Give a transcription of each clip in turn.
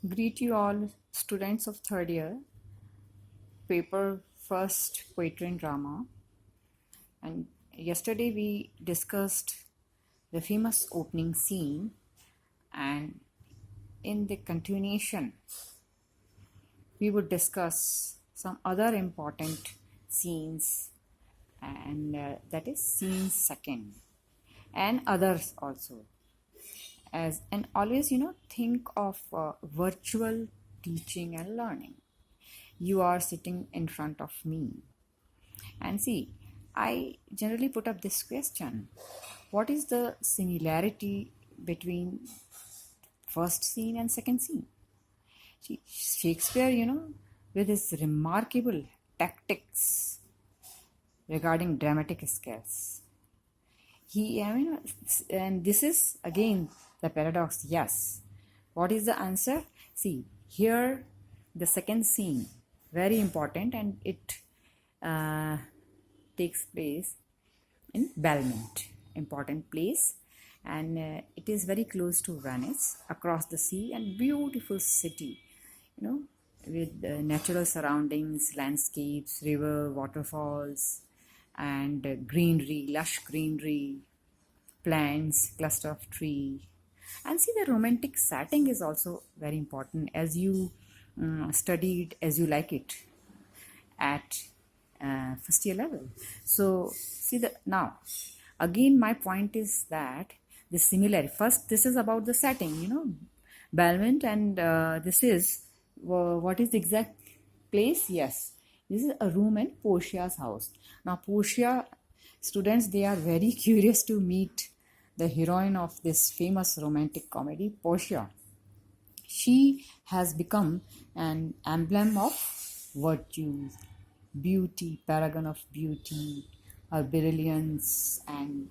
Greet you all, students of third year, paper first poetry and drama. And yesterday we discussed the famous opening scene, and in the continuation, we would discuss some other important scenes, and that is scene second, and others also. As and always, think of virtual teaching and learning. You are sitting in front of me. And see, I generally put up this question: what is the similarity between first scene and second scene? See, Shakespeare, with his remarkable tactics regarding dramatic skills, and this is again the paradox. Yes, what is the answer? See, here the second scene, very important, and it takes place in Belmont, important place, and it is very close to Venice, across the sea, and beautiful city, with natural surroundings, landscapes, river, waterfalls, and greenery, lush greenery, plants, cluster of tree. And see, the romantic setting is also very important, as you studied As You Like It at first year level. So see, the now again my point is that the similarity, first this is about the setting, Belmont, and this is what is the exact place? Yes, this is a room in Portia's house. Now Portia, students, they are very curious to meet the heroine of this famous romantic comedy, Portia. She has become an emblem of virtue, beauty, paragon of beauty, her brilliance and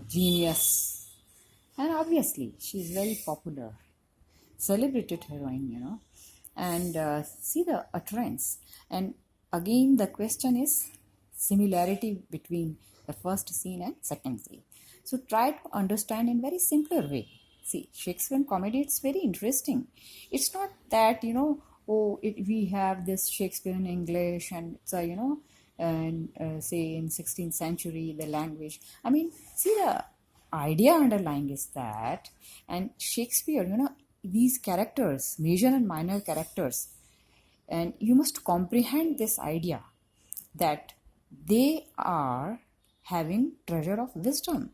genius. And obviously, she is very popular, celebrated heroine, and see the utterance. And again, the question is similarity between the first scene and second scene. So try to understand in very simpler way. See, Shakespearean comedy, it's very interesting. It's not that, we have this Shakespearean English, and it's and say in 16th century, the language. I mean, see, the idea underlying is that, and Shakespeare, these characters, major and minor characters, and you must comprehend this idea that they are having treasure of wisdom.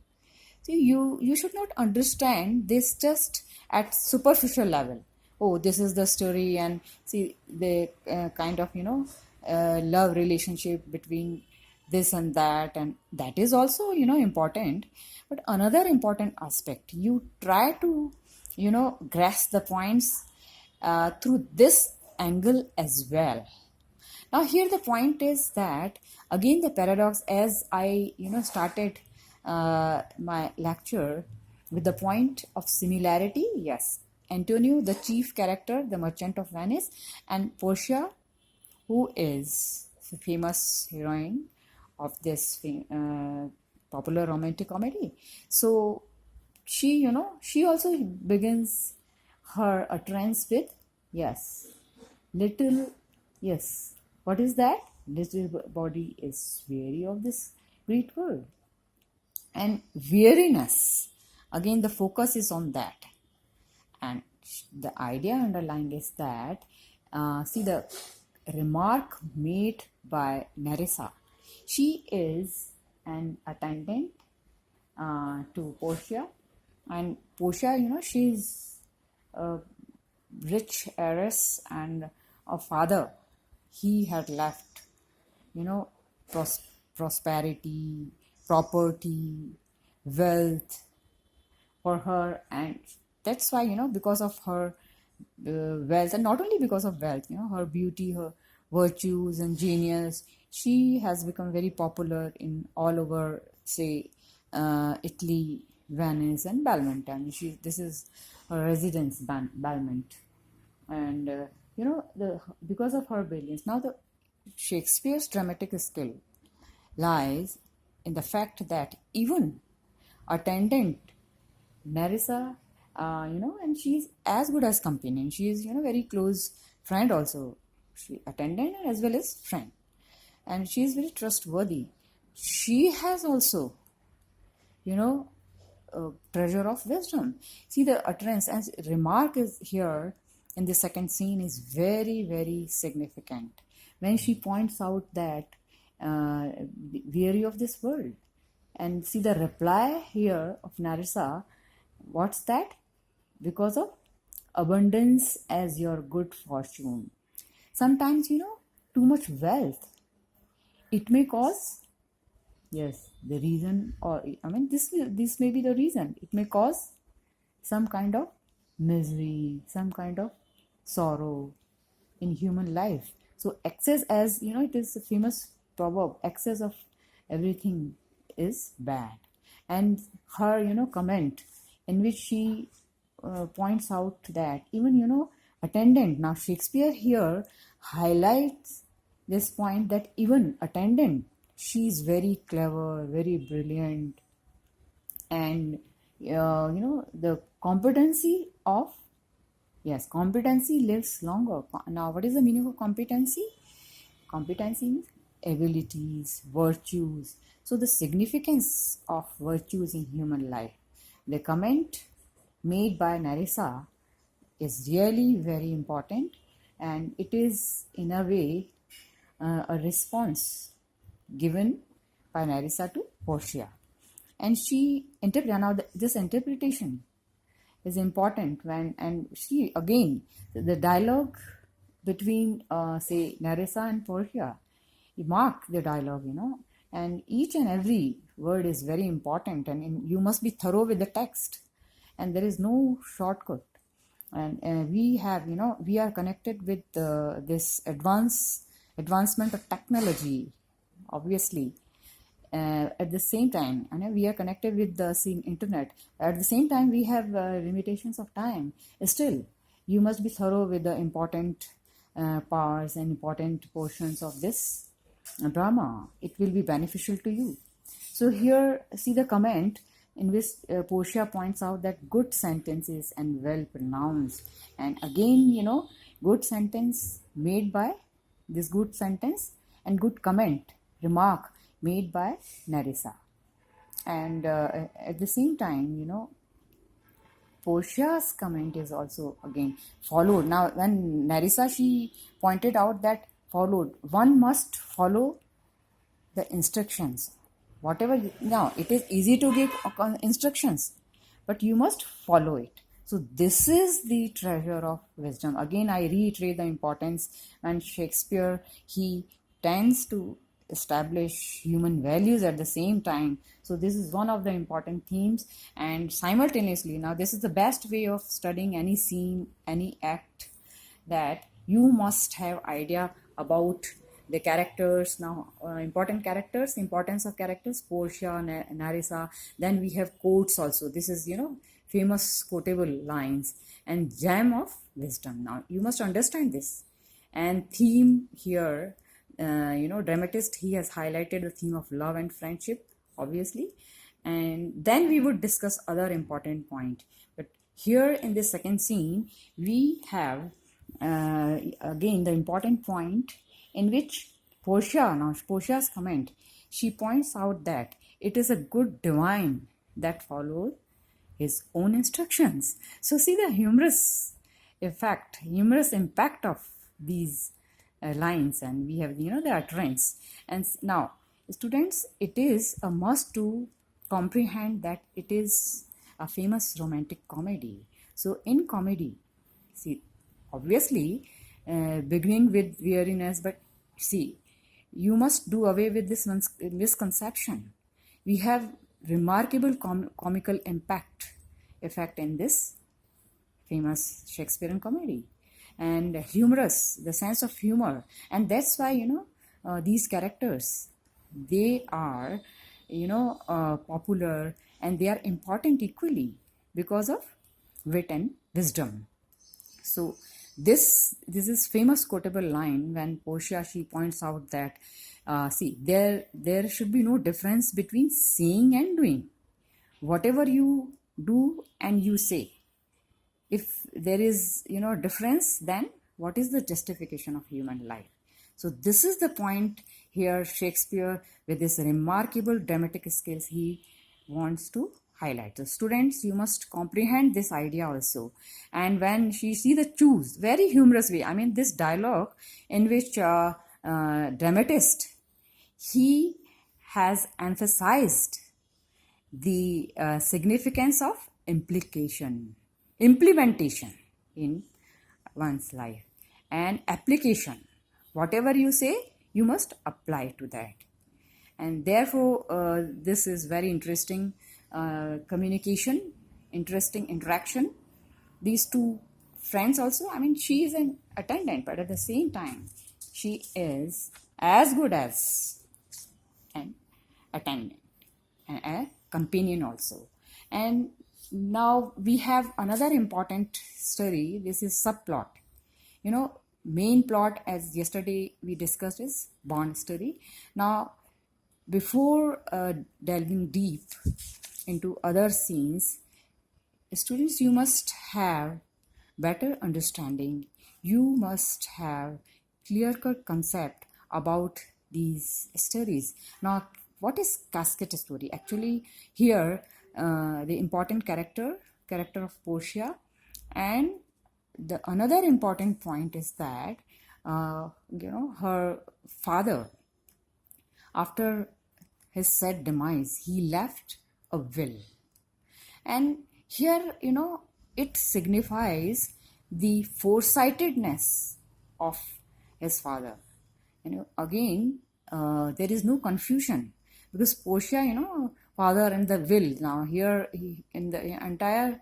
So you should not understand this just at superficial level. Oh, this is the story, and see the kind of love relationship between this and that, and that is also important. But another important aspect, you try to grasp the points through this angle as well. Now here the point is that, again, the paradox, as I started my lecture with the point of similarity. Yes, Antonio, the chief character, the merchant of Venice, and Portia, who is the famous heroine of this popular romantic comedy. So she also begins her utterance with, yes, little, yes, what is that? Little body is weary of this great world. And weariness, again, the focus is on that. And the idea underlying is that, see the remark made by Nerissa. She is an attendant to Portia, and Portia, she's a rich heiress, and a father, he had left, prosperity, property, wealth for her, and that's why, because of her wealth, and not only because of wealth, her beauty, her virtues and genius, she has become very popular in all over, say, Italy, Venice, and Belmont. I mean, this is her residence, Belmont, and because of her brilliance. Now, the Shakespeare's dramatic skill lies in the fact that even attendant Nerissa and she's as good as companion. She is, very close friend also. She attendant as well as friend, and she is very trustworthy. She has also, you know, treasure of wisdom. See, the utterance and remark is here in the second scene is very, very significant. When she points out that weary of this world, and see the reply here of Narissa, what's that? Because of abundance as your good fortune. Sometimes, too much wealth, it may cause, yes, the reason, or I mean, this may be the reason. It may cause some kind of misery, some kind of sorrow in human life. So excess, as it is a famous proverb, excess of everything is bad. And her, comment in which she points out that even, attendant, now Shakespeare here highlights this point that even attendant, she is very clever, very brilliant, and the competency of, yes, competency lives longer. Now, what is the meaning of competency? Competency means abilities, virtues. So the significance of virtues in human life. The comment made by Narissa is really very important, and it is in a way a response given by Narissa to Portia. And she interpreted, now this interpretation is important when, and she again, the dialogue between say Narissa and Portia, you mark the dialogue, and each and every word is very important, and you must be thorough with the text, and there is no shortcut. And we have, we are connected with this advancement of technology, obviously. At the same time, we are connected with the internet. At the same time, we have limitations of time. Still, you must be thorough with the important parts and important portions of this drama. It will be beneficial to you. So here, see the comment in which Portia points out that good sentences and well pronounced. And again, good sentence made by this good sentence and good comment, remark made by Narissa. And at the same time, Portia's comment is also again followed. Now, when Narissa, she pointed out that followed, one must follow the instructions. Whatever, now it is easy to give instructions, but you must follow it. So this is the treasure of wisdom. Again, I reiterate the importance, and Shakespeare, he tends to establish human values at the same time. So this is one of the important themes, and simultaneously, now this is the best way of studying any scene, any act, that you must have idea about the characters. Now important characters, importance of characters, Portia, Narissa. Then we have quotes also. This is, famous quotable lines and gem of wisdom. Now you must understand this. And theme here, dramatist, he has highlighted the theme of love and friendship, obviously. And then we would discuss other important point. But here in this second scene, we have again the important point in which Portia's comment, she points out that it is a good divine that followed his own instructions. So see the humorous impact of these lines, and we have, the utterance. And now, students, it is a must to comprehend that it is a famous romantic comedy. So in comedy, see, obviously, beginning with weariness, but see, you must do away with this misconception. We have remarkable comical effect in this famous Shakespearean comedy, and humorous, the sense of humor. And that's why, these characters, they are, popular, and they are important equally because of wit and wisdom. So this is famous quotable line when Portia, she points out that see, there should be no difference between saying and doing. Whatever you do and you say, if there is, difference, then what is the justification of human life? So this is the point here. Shakespeare, with his remarkable dramatic skills, he wants to highlight. So students, you must comprehend this idea also. And when she see the choose, very humorous way, I mean this dialogue in which dramatist, he has emphasized the significance of implementation in one's life, and application. Whatever you say, you must apply to that. And therefore, this is very interesting communication, interesting interaction. These two friends also, I mean, she is an attendant, but at the same time, she is as good as an attendant and a companion also. And now we have another important story. This is subplot. Main plot, as yesterday we discussed, is Bond story. Now, before delving deep into other scenes, students, you must have better understanding. You must have clear-cut concept about these stories. Now, what is Casket Story? Actually, here the important character of Portia, and the another important point is that her father, after his sad demise, he left a will. And here, it signifies the foresightedness of his father. Again, there is no confusion, because Portia, father and the will. Now here, in the entire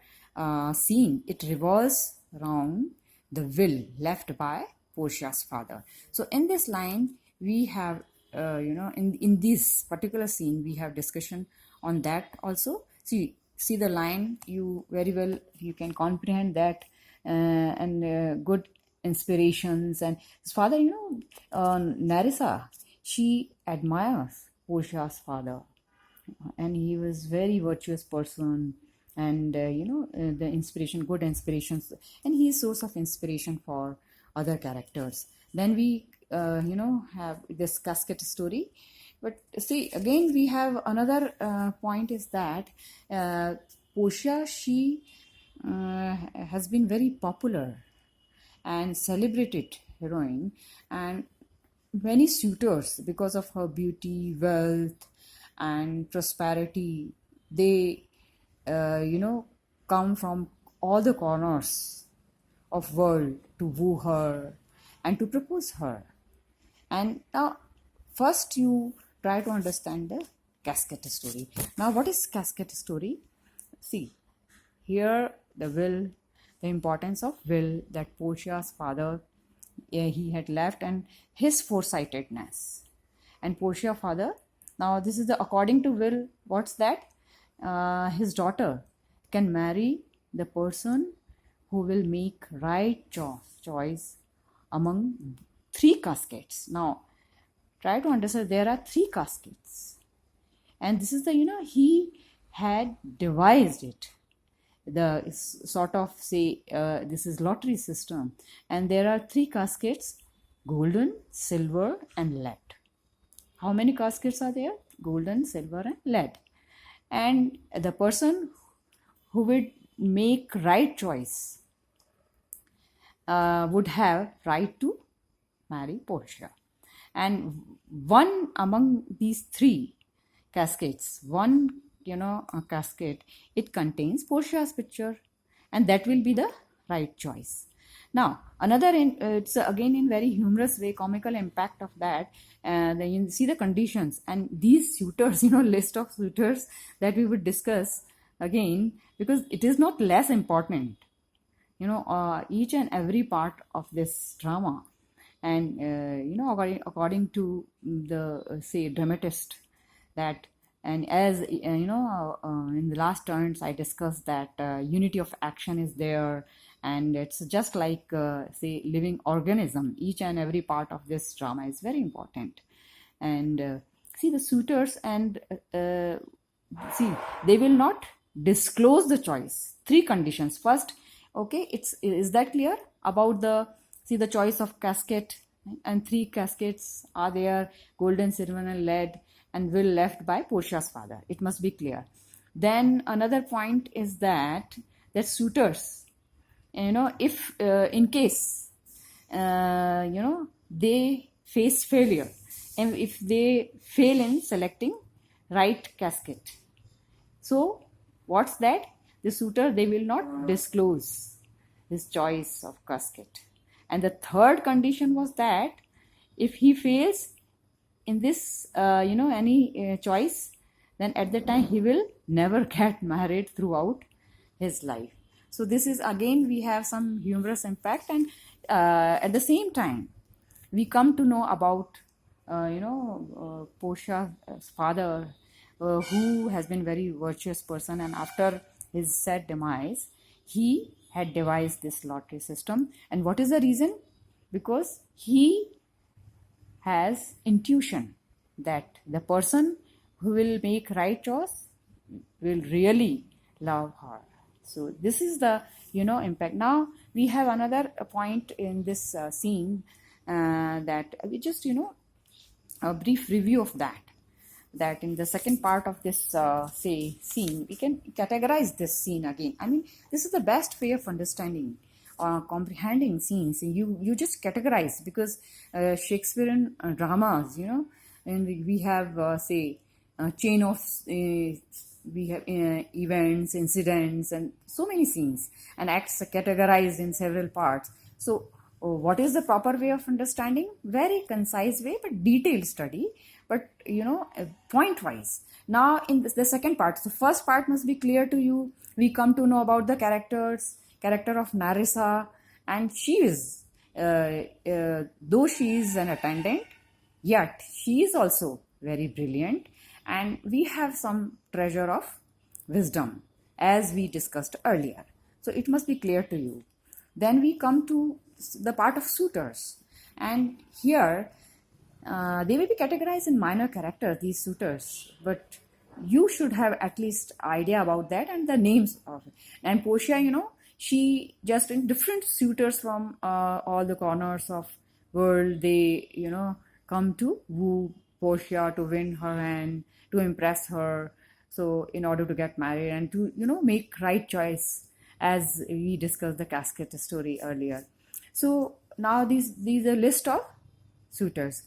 scene, it revolves around the will left by Portia's father. So in this line, we have, in this particular scene, we have discussion on that also. See the line, you very well, you can comprehend that, and good inspirations. And his father, Narissa, she admires Portia's father, and he was very virtuous person, and the inspiration, good inspirations, and he is source of inspiration for other characters. Then we have this Casket Story. But see, again, we have another point is that Portia, she has been very popular and celebrated heroine, and many suitors, because of her beauty, wealth, and prosperity, they come from all the corners of world to woo her and to propose her. And now, first you try to understand the Casket Story. Now, what is Casket Story? See, here the will, the importance of will, that Portia's father, he had left, and his foresightedness. And Portia father, now this is the according to will, what's that? His daughter can marry the person who will make right choice among three caskets. Now, try to understand, there are three caskets, and this is the, he had devised it, the sort of, say, this is lottery system, and there are three caskets: golden, silver, and lead. How many caskets are there? Golden, silver, and lead. And the person who would make right choice would have right to marry Portia. And one among these three caskets, one a casket, it contains Portia's picture, and that will be the right choice. Now, another, it's again in very humorous way, comical impact of that. Then you see the conditions, and these suitors, list of suitors that we would discuss again, because it is not less important, each and every part of this drama. And, according to the, say, dramatist, that, and as in the last turns, I discussed that unity of action is there, and it's just like, say, living organism. Each and every part of this drama is very important. And see the suitors, and see, they will not disclose the choice. Three conditions. First, Okay, is that clear about the choice of casket, and three caskets are there: golden, silver, and lead, and will left by Portia's father. It must be clear. Then another point is that suitors, if in case they face failure, and if they fail in selecting right casket, so what's that? The suitor, they will not disclose his choice of casket. And the third condition was that if he fails in this, any choice, then at the time he will never get married throughout his life. So this is again, we have some humorous impact, and at the same time we come to know about Portia's father, who has been very virtuous person, and after his sad demise, he had devised this lottery system. And what is the reason? Because he has intuition that the person who will make right choice will really love her. So this is the impact. Now we have another point in this scene, that we just a brief review of that in the second part of this scene, we can categorize this scene again. I mean, this is the best way of understanding or comprehending scenes. You just categorize, because Shakespearean dramas, and we have say a chain of we have events, incidents, and so many scenes and acts categorized in several parts. So what is the proper way of understanding? Very concise way, but detailed study, but point wise. Now in the second part, the first part must be clear to you. We come to know about the character of Narissa, and she is though she is an attendant, yet she is also very brilliant, and we have some treasure of wisdom, as we discussed earlier. So it must be clear to you. Then we come to the part of suitors, and here they will be categorized in minor characters, these suitors, but you should have at least idea about that and the names of it. And Portia, she just in different suitors from all the corners of world, they come to woo Portia, to win her hand, to impress her, so in order to get married and to make right choice, as we discussed the Casket Story earlier. So now these are list of suitors,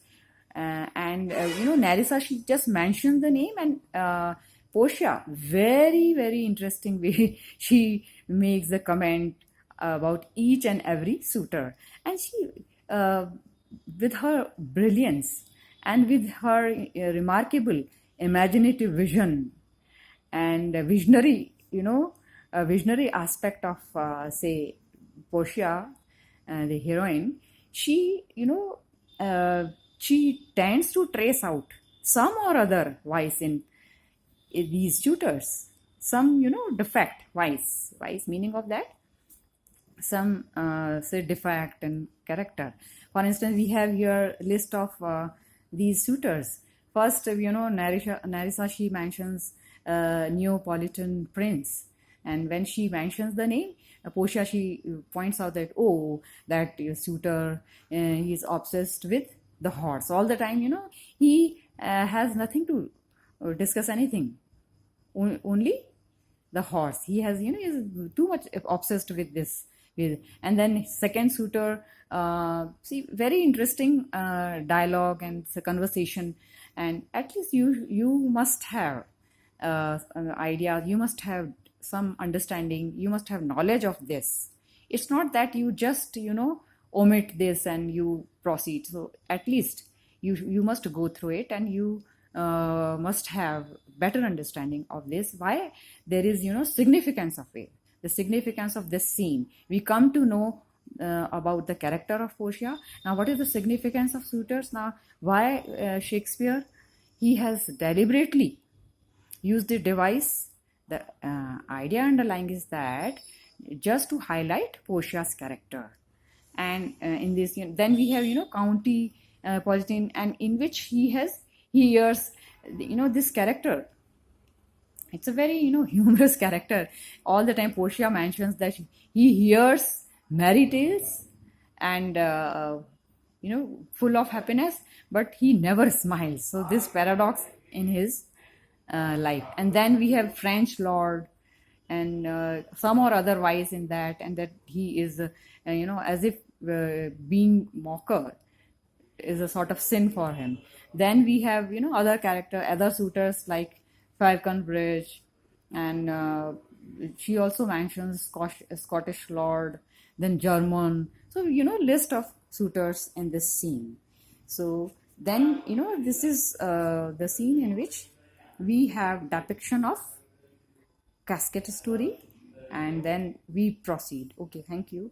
and Narissa, she just mentioned the name, and Portia, very very interesting way she makes the comment about each and every suitor, and she with her brilliance and with her remarkable imaginative vision and visionary visionary aspect of say Portia, the heroine, she she tends to trace out some or other vice in these tutors, some defect, vice meaning of that, some say defect in character. For instance, we have here list of these suitors. First, Narissa, she mentions Neapolitan prince, and when she mentions the name, Portia, she points out that that suitor, he is obsessed with the horse all the time. He has nothing to discuss anything, only the horse. He has he is too much obsessed with this. And then second suitor, see, very interesting dialogue and conversation, and at least you must have an idea, you must have some understanding, you must have knowledge of this. It's not that you just omit this and you proceed. So at least you must go through it, and you must have better understanding of this, why there is significance of it, the significance of this scene. We come to know about the character of Portia. Now what is the significance of suitors? Now why Shakespeare, he has deliberately used the device. The idea underlying is that just to highlight Portia's character. And in this, then we have county politan, and in which he hears this character It's a very, humorous character. All the time, Portia mentions that he hears merry tales and, full of happiness, but he never smiles. So, this paradox in his life. And then we have French Lord and some or otherwise in that, and that he is, as if being mocker is a sort of sin for him. Then we have, other character, other suitors like Falconbridge, and she also mentions Scottish Lord, then German. So, list of suitors in this scene. So then, this is the scene in which we have depiction of Casket Story, and then we proceed. Okay, thank you.